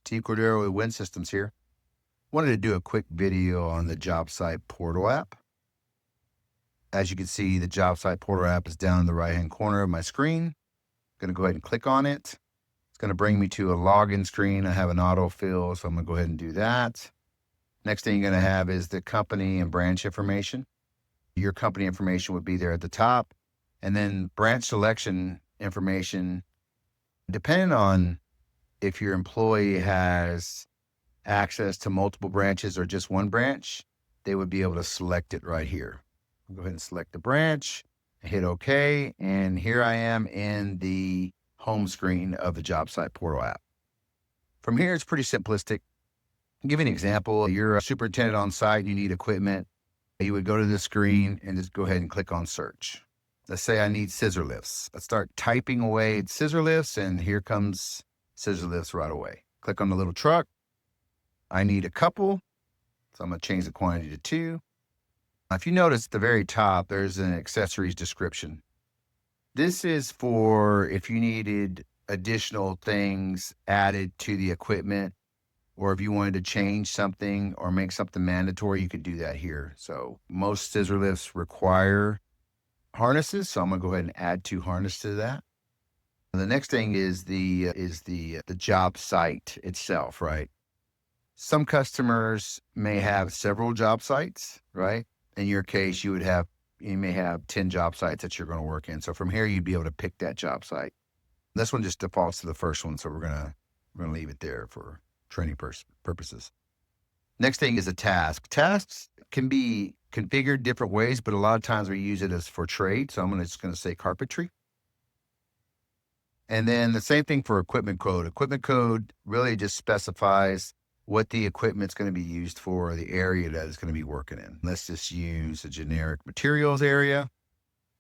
T. Cordero with Wind Systems here. Wanted to do a quick video on the job site portal app. As you can see, the job site portal app is down in the right-hand corner of my screen. Going to go ahead and click on it. It's going to bring me to a login screen. I have an autofill, so I'm going to go ahead and do that. Next thing you're going to have is the company and branch information. Your company information would be there at the top. And then branch selection information, depending on if your employee has access to multiple branches or just one branch, they would be able to select it right here. Go ahead and select the branch, hit OK, and here I am in the home screen of the job site portal app. From here, it's pretty simplistic. I'll give you an example. You're a superintendent on site and you need equipment. You would go to the screen and just go ahead and click on search. Let's say I need scissor lifts. Let's start typing away scissor lifts, and here comes scissor lifts right away. Click on the little truck. I need a couple, so I'm going to change the quantity to 2. If you notice at the very top, there's an accessories description. This is for if you needed additional things added to the equipment, or if you wanted to change something or make something mandatory, you could do that here. So most scissor lifts require harnesses, so I'm going to go ahead and add 2 harnesses to that. And the next thing is the job site itself, right? Some customers may have several job sites, right? In your case, you may have 10 job sites that you're going to work in. So from here, you'd be able to pick that job site. This one just defaults to the first one, so we're gonna leave it there for training purposes. Next thing is a task. Tasks can be configured different ways, but a lot of times we use it as for trade. So I'm just going to say carpentry. And then the same thing for equipment code. Equipment code really just specifies what the equipment's going to be used for, the area that it's going to be working in. Let's just use a generic materials area.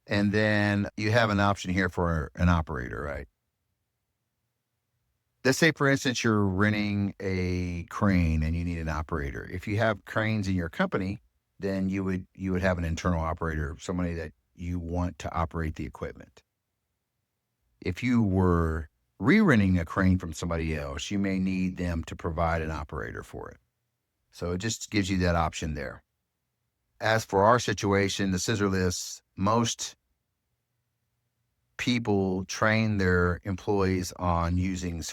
And then you have an option here for an operator, right? Let's say, for instance, you're renting a crane and you need an operator. If you have cranes in your company, then you would have an internal operator, somebody that you want to operate the equipment. If you were re-renting a crane from somebody else, you may need them to provide an operator for it. So it just gives you that option there. As for our situation, the scissor lifts, most people train their employees on using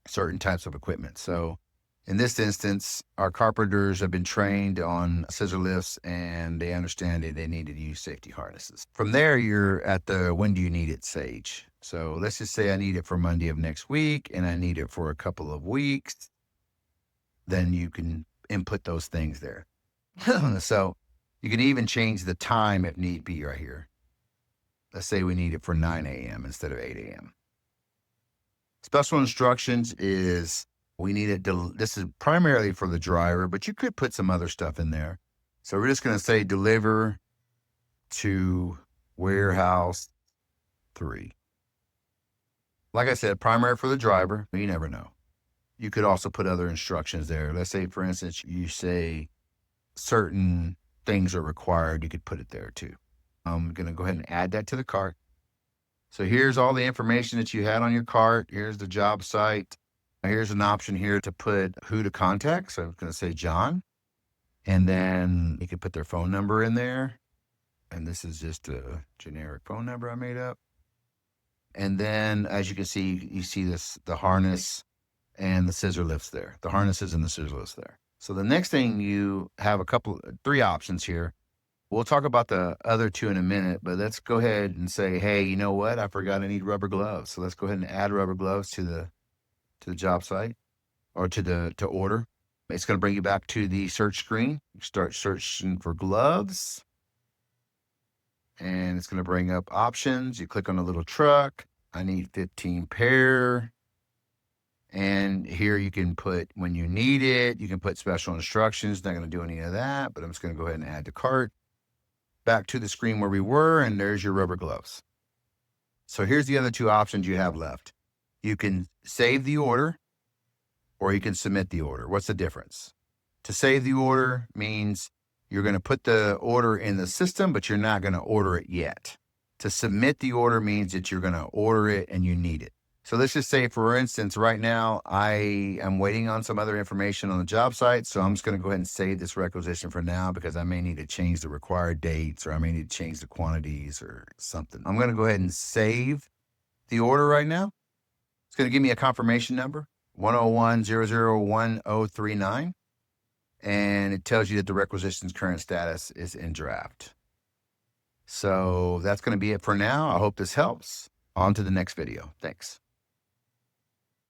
certain types of equipment. So in this instance, our carpenters have been trained on scissor lifts and they understand that they need to use safety harnesses. From there, you're at the when do you need it stage. So let's just say I need it for Monday of next week and I need it for a couple of weeks. Then you can input those things there. So you can even change the time if need be right here. Let's say we need it for 9 a.m. instead of 8 a.m. Special instructions is we need it. This is primarily for the driver, but you could put some other stuff in there. So we're just going to say deliver to warehouse 3. Like I said, primary for the driver, but you never know. You could also put other instructions there. Let's say, for instance, you say certain things are required. You could put it there too. I'm going to go ahead and add that to the cart. So here's all the information that you had on your cart. Here's the job site. Here's an option here to put who to contact. So I'm going to say John. And then you can put their phone number in there. And this is just a generic phone number I made up. And then as you can see, you see the harness and the scissor lifts there. The harnesses and the scissor lifts there. So the next thing, you have 3 options here. We'll talk about the other 2 in a minute, but let's go ahead and say, hey, you know what? I forgot I need rubber gloves. So let's go ahead and add rubber gloves to the job site or to order. It's going to bring you back to the search screen. Start searching for gloves. And it's going to bring up options. You click on the little truck. I need 15 pair. And here you can put when you need it. You can put special instructions. Not going to do any of that, but I'm just going to go ahead and add to cart. Back to the screen where we were, and there's your rubber gloves. So here's the other 2 options you have left. You can save the order or you can submit the order. What's the difference? To save the order means you're going to put the order in the system, but you're not going to order it yet. To submit the order means that you're going to order it and you need it. So let's just say, for instance, right now I am waiting on some other information on the job site. So I'm just going to go ahead and save this requisition for now because I may need to change the required dates, or I may need to change the quantities or something. I'm going to go ahead and save the order right now. It's going to give me a confirmation number, 101001039. And it tells you that the requisition's current status is in draft. So that's going to be it for now. I hope this helps. On to the next video. Thanks.